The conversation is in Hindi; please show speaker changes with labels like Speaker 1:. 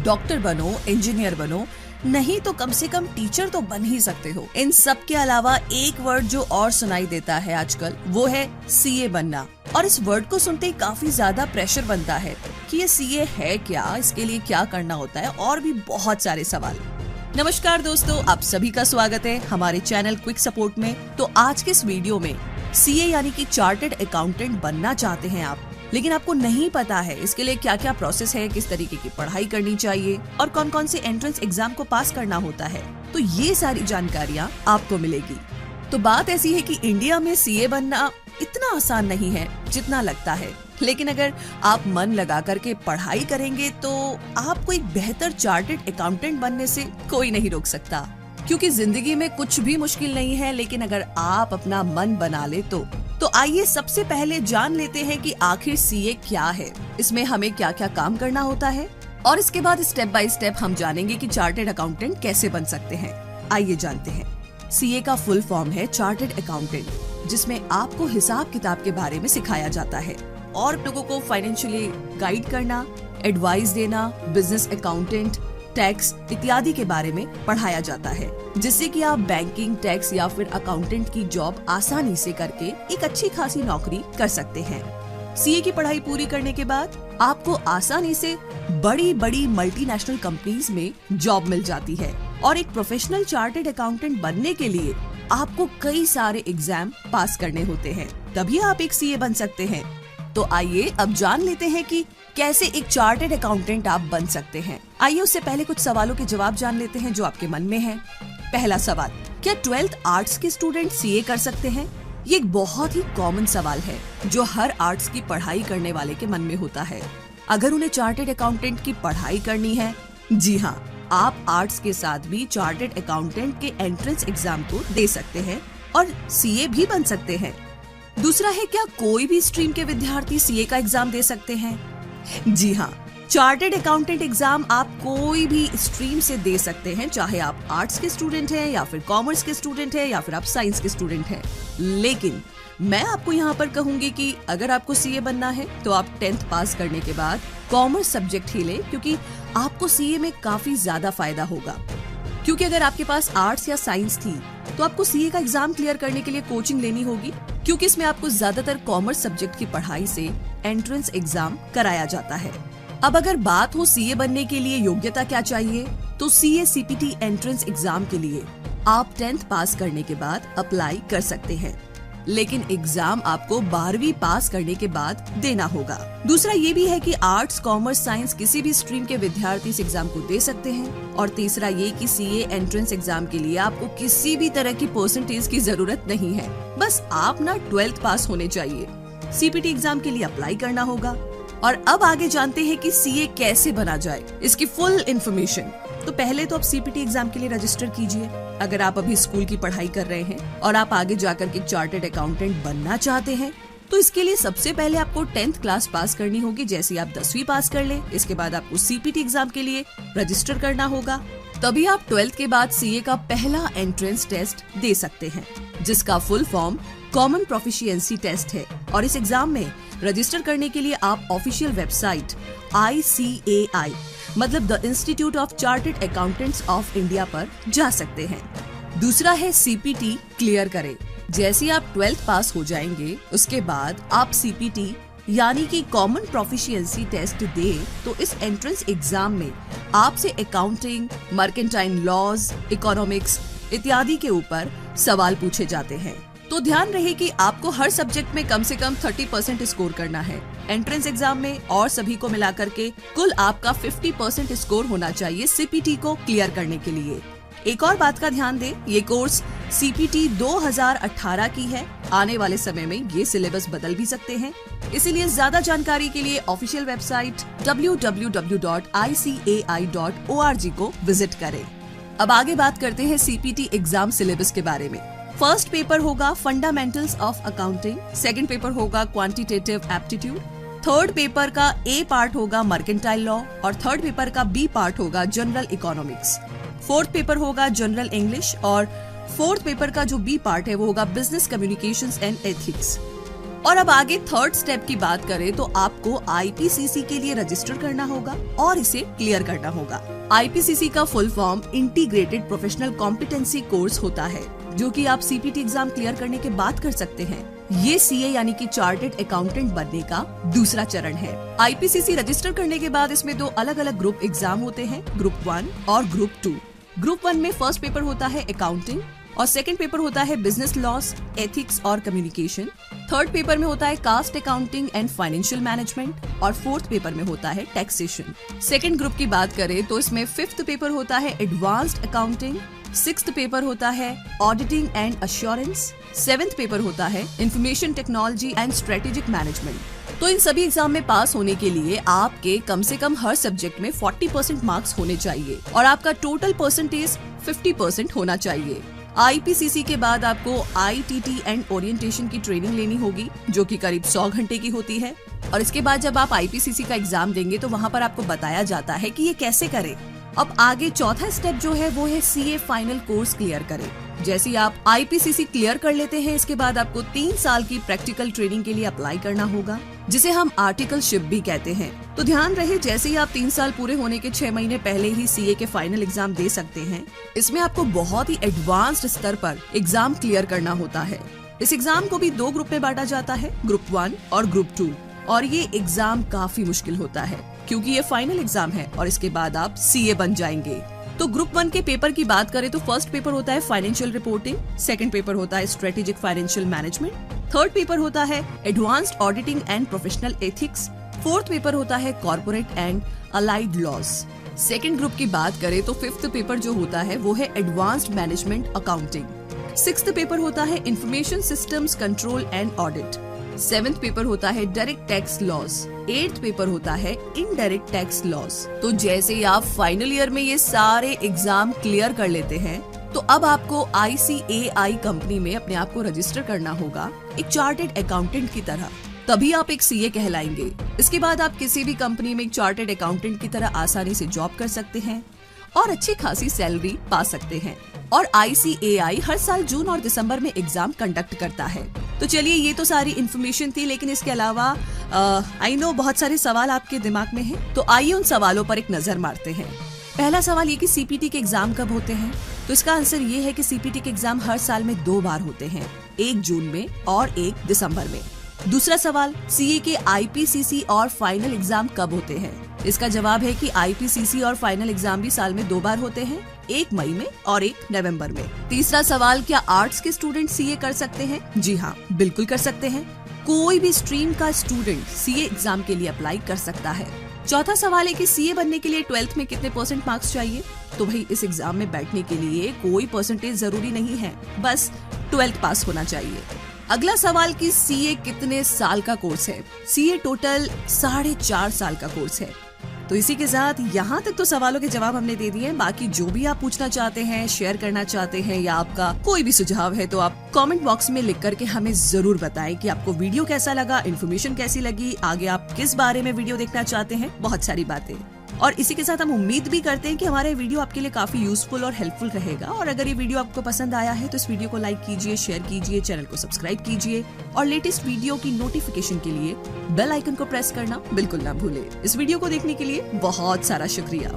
Speaker 1: डॉक्टर बनो, इंजीनियर बनो, नहीं तो कम से कम टीचर तो बन ही सकते हो। इन सब के अलावा एक वर्ड जो और सुनाई देता है आजकल वो है सीए बनना। और इस वर्ड को सुनते ही काफी ज्यादा प्रेशर बनता है कि ये सीए है क्या, इसके लिए क्या करना होता है, और भी बहुत सारे सवाल। नमस्कार दोस्तों, आप सभी का स्वागत है हमारे चैनल क्विक सपोर्ट में। तो आज के इस वीडियो में सीए यानी कि चार्टर्ड अकाउंटेंट बनना चाहते हैं आप, लेकिन आपको नहीं पता है इसके लिए क्या क्या प्रोसेस है, किस तरीके की पढ़ाई करनी चाहिए और कौन कौन से एंट्रेंस एग्जाम को पास करना होता है, तो ये सारी जानकारियाँ आपको मिलेगी। तो बात ऐसी है कि इंडिया में सीए बनना इतना आसान नहीं है जितना लगता है, लेकिन अगर आप मन लगा करके पढ़ाई करेंगे तो आपको एक बेहतर चार्टर्ड अकाउंटेंट बनने से कोई नहीं रोक सकता। क्योंकि जिंदगी में कुछ भी मुश्किल नहीं है, लेकिन अगर आप अपना मन बना ले तो आइए सबसे पहले जान लेते हैं कि आखिर सीए क्या है, इसमें हमें क्या क्या काम करना होता है, और इसके बाद स्टेप बाय स्टेप हम जानेंगे कि चार्टर्ड अकाउंटेंट कैसे बन सकते हैं। आइए जानते हैं। सीए का फुल फॉर्म है चार्टर्ड अकाउंटेंट, जिसमें आपको हिसाब किताब के बारे में सिखाया जाता है और लोगों को फाइनेंशियली गाइड करना, एडवाइस देना, बिजनेस अकाउंटेंट, टैक्स इत्यादि के बारे में पढ़ाया जाता है, जिससे कि आप बैंकिंग, टैक्स या फिर अकाउंटेंट की जॉब आसानी से करके एक अच्छी खासी नौकरी कर सकते हैं। सीए की पढ़ाई पूरी करने के बाद आपको आसानी से बड़ी बड़ी मल्टीनेशनल कंपनीज में जॉब मिल जाती है, और एक प्रोफेशनल चार्टर्ड अकाउंटेंट बनने के लिए आपको कई सारे एग्जाम पास करने होते हैं, तभी आप एक सीए बन सकते हैं। तो आइए अब जान लेते हैं कि कैसे एक चार्टर्ड अकाउंटेंट आप बन सकते हैं। आइए उससे पहले कुछ सवालों के जवाब जान लेते हैं जो आपके मन में है। पहला सवाल, क्या 12th आर्ट्स के स्टूडेंट सीए कर सकते हैं? ये एक बहुत ही कॉमन सवाल है जो हर आर्ट्स की पढ़ाई करने वाले के मन में होता है। अगर उन्हें चार्टर्ड अकाउंटेंट की पढ़ाई करनी है, जी हाँ, आप आर्ट्स के साथ भी चार्टर्ड अकाउंटेंट के एंट्रेंस एग्जाम को दे सकते हैं और सीए भी बन सकते हैं। दूसरा है, क्या कोई भी स्ट्रीम के विद्यार्थी सीए का एग्जाम दे सकते हैं? जी हाँ, चार्टर्ड अकाउंटेंट एग्जाम आप कोई भी स्ट्रीम से दे सकते हैं, चाहे आप आर्ट्स के स्टूडेंट हैं या फिर कॉमर्स के स्टूडेंट हैं या फिर आप साइंस के स्टूडेंट हैं। लेकिन मैं आपको यहाँ पर कहूंगी कि अगर आपको सीए बनना है तो आप 10th पास करने के बाद कॉमर्स सब्जेक्ट ही ले, क्योंकि आपको सीए में काफी ज्यादा फायदा होगा। क्योंकि अगर आपके पास आर्ट्स या साइंस थी तो आपको सीए का एग्जाम क्लियर करने के लिए कोचिंग लेनी होगी, क्योंकि इसमें आपको ज्यादातर कॉमर्स सब्जेक्ट की पढ़ाई से एंट्रेंस एग्जाम कराया जाता है। अब अगर बात हो सीए बनने के लिए योग्यता क्या चाहिए, तो सीए सीपीटी एंट्रेंस एग्जाम के लिए आप 10th पास करने के बाद अप्लाई कर सकते हैं, लेकिन एग्जाम आपको 12वीं पास करने के बाद देना होगा। दूसरा ये भी है कि आर्ट्स, कॉमर्स, साइंस किसी भी स्ट्रीम के विद्यार्थी इस एग्जाम को दे सकते हैं। और तीसरा ये कि सीए एंट्रेंस एग्जाम के लिए आपको किसी भी तरह की परसेंटेज की जरूरत नहीं है, बस आप ना 12th पास होने चाहिए। सीपीटी एग्जाम के लिए अप्लाई करना होगा। और अब आगे जानते हैं कि सीए कैसे बना जाए, इसकी फुल इन्फॉर्मेशन। तो पहले तो आप सीपीटी एग्जाम के लिए रजिस्टर कीजिए। अगर आप अभी स्कूल की पढ़ाई कर रहे हैं और आप आगे जाकर के चार्टर्ड अकाउंटेंट बनना चाहते हैं, तो इसके लिए सबसे पहले आपको 10th क्लास पास करनी होगी। जैसे आप 10वीं पास कर ले, इसके बाद आपको सीपीटी एग्जाम के लिए रजिस्टर करना होगा। तभी आप 12th के बाद सीए का पहला एंट्रेंस टेस्ट दे सकते हैं, जिसका full form common proficiency test है। और इस एग्जाम में रजिस्टर करने के लिए आप ऑफिशियल वेबसाइट ICAI मतलब the institute of chartered accountants of India पर जा सकते हैं। दूसरा है सीपीटी क्लियर करें। जैसे आप 12th पास हो जाएंगे, उसके बाद आप सीपीटी यानी कि कॉमन प्रोफिशिएंसी टेस्ट दे, तो इस एंट्रेंस एग्जाम में आपसे अकाउंटिंग, मर्केंटाइल लॉज, इकोनॉमिक्स इत्यादि के ऊपर सवाल पूछे जाते हैं। तो ध्यान रहे कि आपको हर सब्जेक्ट में कम से कम 30% स्कोर करना है एंट्रेंस एग्जाम में, और सभी को मिलाकर के कुल आपका 50% स्कोर होना चाहिए सीपीटी को क्लियर करने के लिए। एक और बात का ध्यान दें, ये कोर्स सीपीटी 2018 की है। आने वाले समय में ये सिलेबस बदल भी सकते हैं, इसीलिए ज्यादा जानकारी के लिए ऑफिशियल वेबसाइट www.icai.org को विजिट करें। अब आगे बात करते हैं सीपीटी एग्जाम सिलेबस के बारे में। फर्स्ट पेपर होगा fundamentals of accounting, second paper होगा क्वांटिटेटिव एप्टीट्यूड, थर्ड पेपर का ए पार्ट होगा मर्केंटाइल लॉ और थर्ड पेपर का बी पार्ट होगा जनरल इकोनॉमिक्स, फोर्थ पेपर होगा जनरल इंग्लिश और फोर्थ पेपर का जो बी पार्ट है वो होगा बिजनेस कम्युनिकेशंस एंड एथिक्स। और अब आगे थर्ड स्टेप की बात करें तो आपको IPCC के लिए रजिस्टर करना होगा और इसे क्लियर करना होगा। IPCC का full form integrated professional competency course होता है, जो कि आप CPT एग्जाम क्लियर करने के बाद कर सकते हैं। ये CA यानी कि चार्टर्ड अकाउंटेंट बनने का दूसरा चरण है। IPCC रजिस्टर करने के बाद इसमें 2 अलग अलग ग्रुप एग्जाम होते हैं, ग्रुप 1 और ग्रुप 2। ग्रुप 1 में फर्स्ट पेपर होता है अकाउंटिंग और सेकंड पेपर होता है बिजनेस लॉस, एथिक्स और कम्युनिकेशन। थर्ड पेपर में होता है cost accounting and financial management और फोर्थ पेपर में होता है टैक्सेशन। सेकंड ग्रुप की बात करें तो इसमें फिफ्थ पेपर होता है एडवांस्ड अकाउंटिंग, सिक्स्थ पेपर होता है auditing and assurance, seventh paper होता है information technology and strategic management. तो इन सभी एग्जाम में पास होने के लिए आपके कम से कम हर सब्जेक्ट में 40% मार्क्स होने चाहिए और आपका टोटल परसेंटेज 50% होना चाहिए। IPCC के बाद आपको ITT एंड ओरिएंटेशन की ट्रेनिंग लेनी होगी, जो कि करीब 100 घंटे की होती है। और इसके बाद जब आप IPCC का एग्जाम देंगे तो वहाँ पर आपको बताया जाता है कि ये कैसे करें। अब आगे चौथा स्टेप जो है वो है CA फाइनल कोर्स क्लियर करें। जैसे आप IPCC क्लियर कर लेते हैं, इसके बाद आपको 3 साल की प्रैक्टिकल ट्रेनिंग के लिए अप्लाई करना होगा, जिसे हम आर्टिकलशिप भी कहते हैं। तो ध्यान रहे, जैसे ही आप 3 साल पूरे होने के 6 महीने पहले ही CA के फाइनल एग्जाम दे सकते हैं। इसमें आपको बहुत ही एडवांस्ड स्तर पर एग्जाम क्लियर करना होता है। इस एग्जाम को भी 2 ग्रुप में बांटा जाता है, ग्रुप 1 और ग्रुप 2। और ये एग्जाम काफी मुश्किल होता है क्योंकि ये फाइनल एग्जाम है और इसके बाद आप CA बन जाएंगे। तो ग्रुप 1 के पेपर की बात करें तो फर्स्ट पेपर होता है फाइनेंशियल रिपोर्टिंग, सेकंड पेपर होता है strategic financial management, third paper होता है advanced auditing and professional ethics, fourth paper होता है corporate and allied laws. Second group की बात करें तो फिफ्थ पेपर जो होता है वो है advanced management accounting, sixth paper होता है information systems control and audit, seventh paper होता है direct tax loss, eighth paper होता है इनडायरेक्ट टैक्स लॉस। तो जैसे ही आप फाइनल ईयर में ये सारे एग्जाम क्लियर कर लेते हैं तो अब आपको ICAI कंपनी में अपने आप को रजिस्टर करना होगा एक चार्टर्ड अकाउंटेंट की तरह, तभी आप एक CA कहलाएंगे। इसके बाद आप किसी भी कंपनी में एक चार्टर्ड अकाउंटेंट की तरह आसानी से जॉब कर सकते हैं और अच्छी खासी सैलरी पा सकते हैं। और ICAI हर साल जून और दिसंबर में एग्जाम कंडक्ट करता है। तो चलिए, ये तो सारी इन्फॉर्मेशन थी, लेकिन इसके अलावा आई नो बहुत सारे सवाल आपके दिमाग में हैं, तो आइए उन सवालों पर एक नजर मारते हैं। पहला सवाल ये कि CPT के एग्जाम कब होते हैं? तो इसका आंसर ये है कि CPT के एग्जाम हर साल में 2 बार होते हैं, 1 जून में और 1 दिसंबर में। दूसरा सवाल, CA के IPCC और फाइनल एग्जाम कब होते हैं? इसका जवाब है कि IPCC और फाइनल एग्जाम भी साल में 2 बार होते हैं, 1 मई में और 1 नवंबर में। तीसरा सवाल, क्या आर्ट्स के स्टूडेंट CA कर सकते हैं? जी हाँ, बिल्कुल कर सकते हैं। कोई भी स्ट्रीम का स्टूडेंट CA एग्जाम के लिए अप्लाई कर सकता है। चौथा सवाल है कि CA बनने के लिए 12th में कितने % मार्क्स चाहिए? तो भाई, इस एग्जाम में बैठने के लिए कोई परसेंटेज जरूरी नहीं है, बस 12th पास होना चाहिए। अगला सवाल कि CA कितने साल का कोर्स है? CA टोटल 4.5 साल का कोर्स है। तो इसी के साथ यहाँ तक तो सवालों के जवाब हमने दे दिए हैं। बाकी जो भी आप पूछना चाहते हैं, शेयर करना चाहते हैं या आपका कोई भी सुझाव है तो आप कमेंट बॉक्स में लिख करके हमें जरूर बताएं कि आपको वीडियो कैसा लगा, इन्फॉर्मेशन कैसी लगी, आगे आप किस बारे में वीडियो देखना चाहते हैं, बहुत सारी बातें। और इसी के साथ हम उम्मीद भी करते हैं कि हमारा वीडियो आपके लिए काफी यूजफुल और हेल्पफुल रहेगा। और अगर ये वीडियो आपको पसंद आया है तो इस वीडियो को लाइक कीजिए, शेयर कीजिए, चैनल को सब्सक्राइब कीजिए और लेटेस्ट वीडियो की नोटिफिकेशन के लिए बेल आइकन को प्रेस करना बिल्कुल ना भूले। इस वीडियो को देखने के लिए बहुत सारा शुक्रिया।